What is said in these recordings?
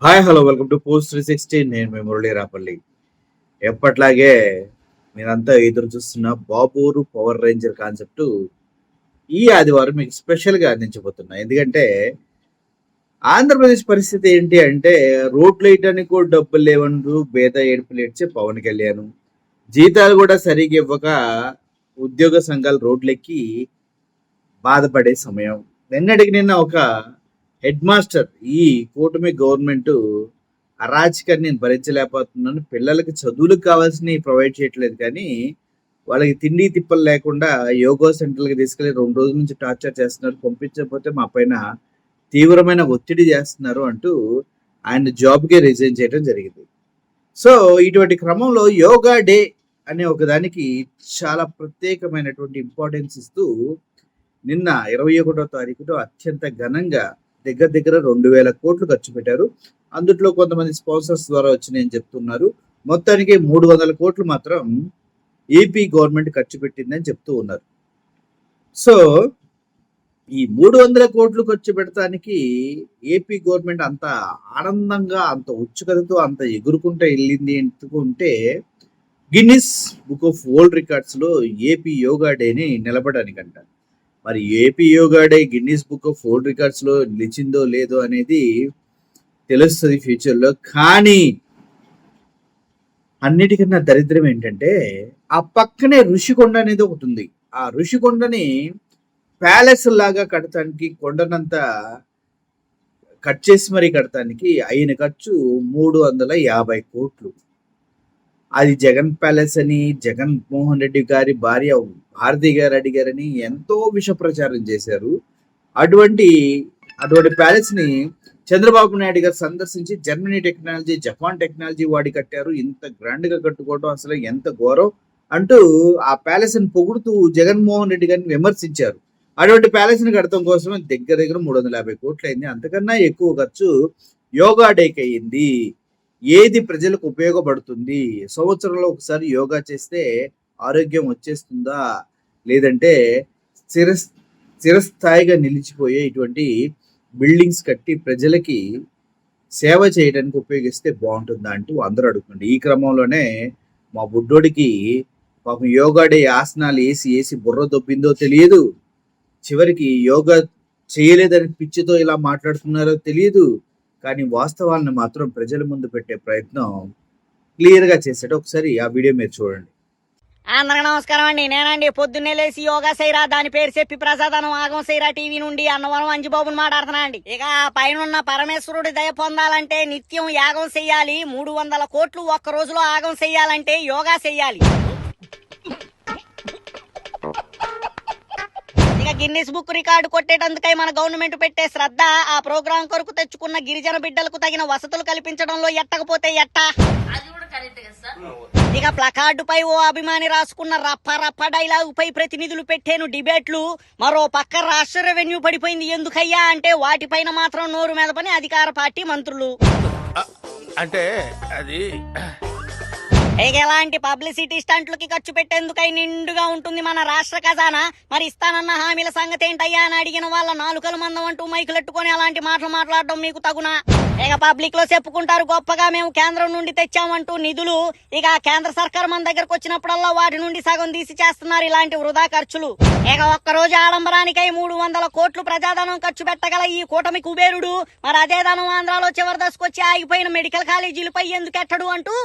Hi hello welcome to post 360. నేను మీ మురళీ రాపల్లి. ఎప్పట్లాగే మీరంతా ఎదురు చూస్తున్న బాబూరు పవర్ రేంజర్ కాన్సెప్ట్ ఈ ఆదివారం మీకు స్పెషల్గా అందించబోతున్నా. ఎందుకంటే ఆంధ్రప్రదేశ్ పరిస్థితి ఏంటి అంటే రోడ్లు వేయడానికి కూడా డబ్బులు లేవంటూ బేద ఏడుపులు ఏడ్చే పవన్ కళ్యాణ్, జీతాలు కూడా సరిగ్గా ఇవ్వక ఉద్యోగ సంఘాలు రోడ్లెక్కి బాధపడే సమయం. నిన్నటికి నిన్న ఒక హెడ్ మాస్టర్ ఈ కూటమి గవర్నమెంట్ అరాచకాన్ని నేను భరించలేకపోతున్నాను, పిల్లలకి చదువులకు కావాల్సినవి ప్రొవైడ్ చేయట్లేదు, కానీ వాళ్ళకి తిండి తిప్పలు లేకుండా యోగా సెంటర్లకి తీసుకెళ్ళి 2 రోజుల నుంచి టార్చర్ చేస్తున్నారు, పంపించకపోతే మా పైన తీవ్రమైన ఒత్తిడి చేస్తున్నారు అంటూ ఆయన జాబ్కి రిజైన్ చేయడం జరిగింది. సో ఇటువంటి క్రమంలో యోగా డే అనే ఒక దానికి చాలా ప్రత్యేకమైనటువంటి ఇంపార్టెన్స్ ఇస్తూ నిన్న 21వ తారీఖున అత్యంత ఘనంగా దగ్గర దగ్గర 2,000 కోట్లు ఖర్చు పెట్టారు. అందుట్లో కొంతమంది స్పాన్సర్స్ ద్వారా వచ్చినాయని చెప్తున్నారు. మొత్తానికి 300 కోట్లు మాత్రం ఏపీ గవర్నమెంట్ ఖర్చు పెట్టిందని చెప్తూ ఉన్నారు. సో ఈ 300 కోట్లు ఖర్చు పెడతానికి ఏపీ గవర్నమెంట్ అంత ఆనందంగా, అంత ఉత్సుకతతో, అంత ఎగురుకుంటూ వెళ్ళింది ఎందుకుంటే గిన్నిస్ బుక్ ఆఫ్ వరల్డ్ రికార్డ్స్లో ఏపీ యోగా డేని నిలబడడానికంట. మరి AP yoga day Guinness book of world రికార్డ్స్లో నిలిచిందో లేదో అనేది తెలుస్తుంది ఫ్యూచర్లో. కానీ అన్నిటికన్నా దరిద్రం ఏంటంటే ఆ పక్కనే ఋషికొండ అనేది ఒకటి ఉంది. ఆ ఋషికొండని ప్యాలెస్ లాగా కడటానికి, కొండనంతా కట్ చేసి మరీ కడటానికి అయిన ఖర్చు 350 కోట్లు. అది జగన్ ప్యాలెస్ అని, జగన్మోహన్ రెడ్డి గారి భార్య భారతి గారు అడిగారని ఎంతో విష ప్రచారం చేశారు. అటువంటి ప్యాలెస్ ని చంద్రబాబు నాయుడు గారు సందర్శించి జర్మనీ టెక్నాలజీ, జపాన్ టెక్నాలజీ వాడి కట్టారు, ఇంత గ్రాండ్ గా కట్టుకోవడం అసలు ఎంత ఘోరం అంటూ ఆ ప్యాలెస్ ని పొగుడుతూ జగన్మోహన్ రెడ్డి గారిని విమర్శించారు. అటువంటి ప్యాలెస్ ని కడతాం కోసమే దగ్గర దగ్గర 350 కోట్లు అయింది. అంతకన్నా ఎక్కువ ఖర్చు యోగా డేకి అయ్యింది. ఏది ప్రజలకు ఉపయోగపడుతుంది, సంవత్సరంలో ఒకసారి యోగా చేస్తే ఆరోగ్యం వచ్చేస్తుందా, లేదంటే చిరస్థాయిగా నిలిచిపోయే ఇటువంటి బిల్డింగ్స్ కట్టి ప్రజలకి సేవ చేయడానికి ఉపయోగిస్తే బాగుంటుందా అంటూ అందరూ అడుగుతుంది. ఈ క్రమంలోనే మా బుడ్డోడికి పాపం యోగా డే ఆసనాలు వేసి బుర్ర దొబ్బిందో తెలియదు, చివరికి యోగా చేయలేదని పిచ్చితో ఇలా మాట్లాడుతున్నారో తెలియదు, కానీ వాస్తవాలను మాత్రం ప్రజల ముందు పెట్టే ప్రయత్నం క్లియర్గా చేశాడు. ఒకసారి ఆ వీడియో మీరు చూడండి. అందరికి నమస్కారం అండి. నేనండి పొద్దున్నే లేసి యోగా సైరా దాని పేరు చెప్పి ప్రసాదనం ఆగం సైరా టీవీ నుండి అన్నవరం అంజిబాబుని మాట్లాడుతున్నా అండి. ఇక పైన పరమేశ్వరుడి దయ పొందాలంటే నిత్యం యాగం చెయ్యాలి. 300 కోట్లు ఒక్క రోజులో ఆగం చెయ్యాలంటే యోగా చెయ్యాలి. ఇక గిన్నిస్ బుక్ రికార్డు కొట్టేటందుకై మన గవర్నమెంట్ పెట్టే శ్రద్ధ, ఆ ప్రోగ్రాం కొరకు తెచ్చుకున్న గిరిజన బిడ్డలకు తగిన వసతులు కల్పించడంలో ఎట్టకపోతే ఎట్టా. ఇక ప్లకార్డు పై ఓ అభిమాని రాసుకున్న రప్ప డైలాగ్ పై ప్రతినిధులు పెట్టేను డిబేట్లు. మరో పక్క రాష్ట్ర రెవెన్యూ పడిపోయింది ఎందుకయ్యా అంటే వాటిపైన మాత్రం నోరు మీద పని అధికార పార్టీ మంత్రులు. అంటే అది ఎలాంటి పబ్లిసిటీ స్టంట్లకి ఖర్చు పెట్టేందుకై నిండుగా ఉంటుంది మన రాష్ట్ర ఖజానా. మరి ఇస్తానన్న హామీల సంగతి ఏంటయ్యా అని అడిగిన వాళ్ళ నాలుకలు మందం అంటూ మైకులెట్టుకుని అలాంటి మాటలు మాట్లాడడం మీకు తగునా? ఇక పబ్లిక్ లో చెప్పుకుంటారు గొప్పగా మేము కేంద్రం నుండి తెచ్చామంటూ నిధులు. ఇక కేంద్ర సర్కార్ మన దగ్గరకు వచ్చినప్పుడల్లా వాటి నుండి సగం తీసి చేస్తున్నారు ఇలాంటి వృధా ఖర్చులు. ఇక ఒక్కరోజు ఆడంబరానికై 300 కోట్లు ప్రజాధనం ఖర్చు పెట్టగల ఈ కూటమి కుబేరుడు మరి అదే ధనం ఆంధ్రాలో చివరి దశకొచ్చి ఆగిపోయిన మెడికల్ కాలేజీలపై ఎందుకెట్టడు అంటూ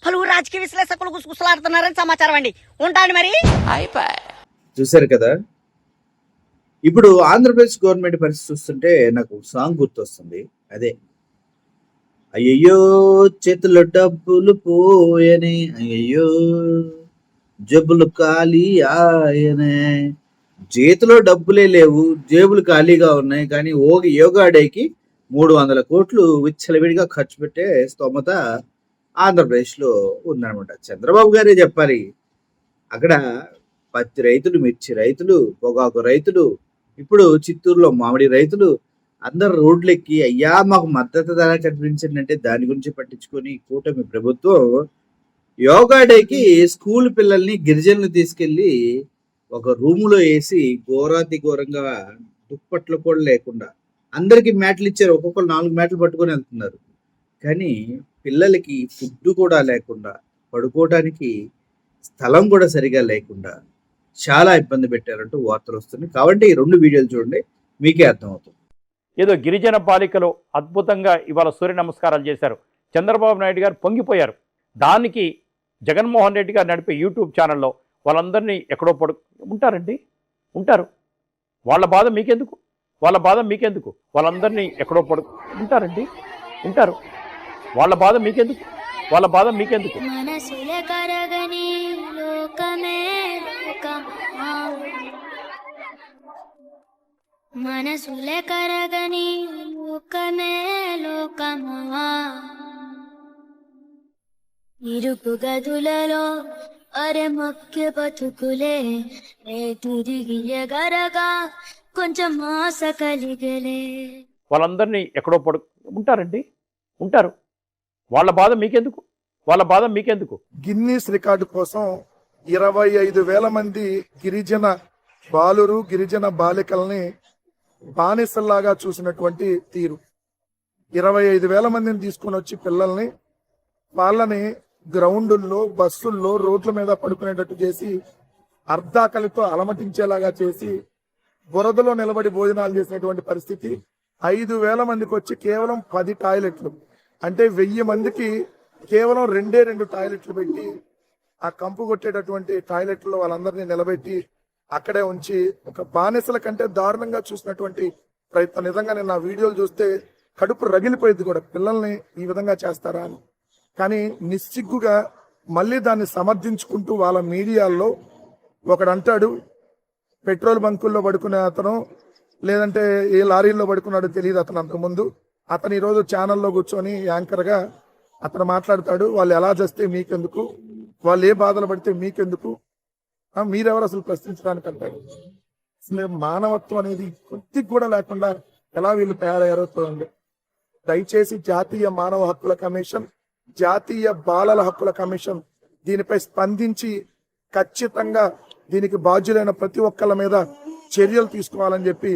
పలువురు రాజకీయ విశ్లేషకులు గుసగుసలాడుతున్నారని సమాచారం అండి. ఉంటాను మరి. చూసారు కదా, ఇప్పుడు ఆంధ్రప్రదేశ్ గవర్నమెంట్ పరిస్థితి చూస్తుంటే నాకు సాంగ్ గుర్తొస్తుంది. అదే అయ్యయ్యో చేతుల్లో డబ్బులు పోయనే, అయ్యయ్యో జబ్బులు ఖాళీ ఆయనే. చేతిలో డబ్బులే లేవు, జేబులు ఖాళీగా ఉన్నాయి, కానీ యోగా డేకి 300 కోట్లు విచ్చలవిడిగా ఖర్చు పెట్టే స్తోమత ఆంధ్రప్రదేశ్లో ఉందన్నమాట. చంద్రబాబు గారే చెప్పాలి. అక్కడ పత్తి రైతులు, మిర్చి రైతులు, పొగాకు రైతులు, ఇప్పుడు చిత్తూరులో మామిడి రైతులు అందరు రోడ్లెక్కి అయ్యా మాకు మద్దతు ధర కల్పించండి అంటే దాని గురించి పట్టించుకొని కూటమి ప్రభుత్వం యోగా డేకి స్కూల్ పిల్లల్ని, గిరిజనులు తీసుకెళ్లి ఒక రూములో వేసి ఘోరాతి ఘోరంగా దుప్పట్లు కూడా లేకుండా అందరికి మ్యాట్లు ఇచ్చారు. ఒక్కొక్కరు 4 మ్యాట్లు పట్టుకొని వెళ్తున్నారు. కానీ పిల్లలకి ఫుడ్ కూడా లేకుండా, పడుకోవడానికి స్థలం కూడా సరిగా లేకుండా చాలా ఇబ్బంది పెట్టారంటూ వార్తలు వస్తున్నాయి. కాబట్టి ఈ 2 వీడియోలు చూడండి, మీకే అర్థమవుతుంది. ఏదో గిరిజన బాలికలు అద్భుతంగా ఇవాళ సూర్య నమస్కారాలు చేశారు. చంద్రబాబు నాయుడు గారు పొంగిపోయారు. దానికి జగన్మోహన్ రెడ్డి గారు నడిపే యూట్యూబ్ ఛానల్లో వాళ్ళందరినీ ఎక్కడో ఉంటారండి, ఉంటారు. వాళ్ళ బాధ మీకెందుకు, వాళ్ళ బాధ మీకెందుకు, వాళ్ళందరినీ ఎక్కడో ఉంటారండి, ఉంటారు. వాళ్ళ బాధ మీకెందుకు, వాళ్ళ బాధ మీకెందుకు. మనసుల కరగని లోకమే లోకమా, మనసుల కరగని లోకమే లోకమా, ఇరుకు గదులలో అరెమొక్కె బతుకులే తిరిగి ఎగరగా కొంచెం ఆశ కలిగలే. వాళ్ళందరినీ ఎక్కడో ఉంటారండి, ఉంటారు. వాళ్ళ బాధ మీకెందుకు, వాళ్ళ బాధ మీకెందుకు. గిన్నీస్ రికార్డు కోసం 25,000 మంది గిరిజన బాలురు గిరిజన బాలికల్ని బానిసల్లాగా చూసినటువంటి తీరు. 25,000 మందిని తీసుకుని వచ్చి పిల్లల్ని వాళ్ళని గ్రౌండుల్లో, బస్సుల్లో, రోడ్ల మీద పడుకునేటట్టు చేసి అర్ధాకలితో అలమటించేలాగా చేసి బురదలో నిలబడి భోజనాలు చేసినటువంటి పరిస్థితి. 5,000 మందికి వచ్చి కేవలం 10 టాయిలెట్లు, అంటే 1000 మందికి కేవలం 2 టాయిలెట్లు పెట్టి ఆ కంపు కొట్టేటటువంటి టాయిలెట్లో వాళ్ళందరినీ నిలబెట్టి అక్కడే ఉంచి ఒక బానిసల కంటే దారుణంగా చూసినటువంటి ప్రయత్నం. నిజంగా నేను నా వీడియోలు చూస్తే కడుపు రగిలిపోయింది కూడా, పిల్లల్ని ఈ విధంగా చేస్తారా అని. కానీ నిస్సిగ్గుగా మళ్ళీ దాన్ని సమర్థించుకుంటూ వాళ్ళ మీడియాల్లో ఒకడు అంటాడు, పెట్రోల్ బంకుల్లో పడుకునే అతను, లేదంటే ఏ లారీల్లో పడుకున్నాడో తెలియదు అతను అంతకుముందు, అతను ఈరోజు ఛానల్లో కూర్చొని యాంకర్గా అతను మాట్లాడతాడు. వాళ్ళు ఎలా చేస్తే మీకెందుకు, వాళ్ళు ఏ బాధలు పడితే మీకెందుకు, మీరెవరు అసలు ప్రశ్నించడానికి అంటాడు. అసలు మానవత్వం అనేది కొద్దిగా కూడా లేకుండా ఎలా వీళ్ళు తయారయ్యారో చూడండి. దయచేసి జాతీయ మానవ హక్కుల కమిషన్, జాతీయ బాలల హక్కుల కమిషన్ దీనిపై స్పందించి ఖచ్చితంగా దీనికి బాధ్యులైన ప్రతి ఒక్కళ్ళ మీద చర్యలు తీసుకోవాలని చెప్పి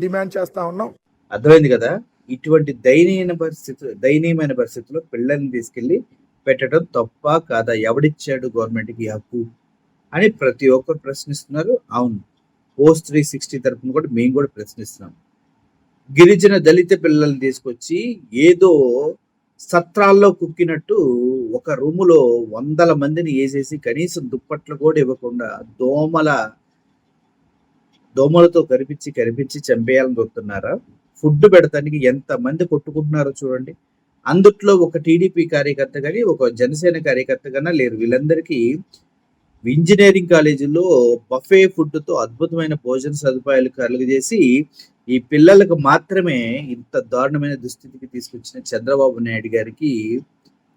డిమాండ్ చేస్తా ఉన్నాం. అర్థమైంది కదా. ఇటువంటి దయనీయమైన పరిస్థితుల్లో పిల్లల్ని తీసుకెళ్లి పెట్టడం తప్ప కాదా? ఎవడిచ్చాడు గవర్నమెంట్కి హక్కు అని ప్రతి ఒక్కరు ప్రశ్నిస్తున్నారు. అవును, పోస్ట్ 360 తరఫున కూడా మేము కూడా ప్రశ్నిస్తున్నాం. గిరిజన దళిత పిల్లల్ని తీసుకొచ్చి ఏదో సత్రాల్లో కుక్కినట్టు ఒక రూములో 100 మందిని వేసేసి కనీసం దుప్పట్లు కూడా ఇవ్వకుండా దోమలతో కరిపించి చంపేయాలని చూస్తున్నారా? ఫుడ్ పెడతానికి ఎంత మంది కొట్టుకుంటున్నారో చూడండి. అందుట్లో ఒక టీడీపీ కార్యకర్త కానీ, ఒక జనసేన కార్యకర్త కన్నా లేరు. వీళ్ళందరికీ ఇంజనీరింగ్ కాలేజీలో బఫే ఫుడ్తో అద్భుతమైన భోజన సదుపాయాలు కలుగజేసి ఈ పిల్లలకు మాత్రమే ఇంత దారుణమైన దుస్థితికి తీసుకొచ్చిన చంద్రబాబు నాయుడు గారికి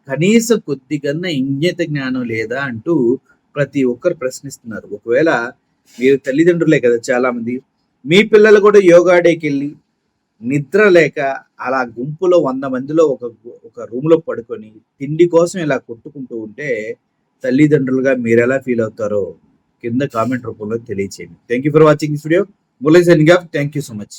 కనీసం కొద్దిగన్నా ఇంగిత జ్ఞానం లేదా అంటూ ప్రతి ఒక్కరు ప్రశ్నిస్తున్నారు. ఒకవేళ మీరు తల్లిదండ్రులే కదా చాలా మంది, మీ పిల్లలు కూడా యోగా డేకి వెళ్ళి నిద్ర లేక అలా గుంపులో 100 మందిలో ఒక రూమ్ లో పడుకొని తిండి కోసం ఇలా కొట్టుకుంటూ ఉంటే తల్లిదండ్రులుగా మీరు ఎలా ఫీల్ అవుతారో కింద కామెంట్ రూపంలో తెలియచేయండి. Thank you for watching this video. Murali signing off. Thank you so much.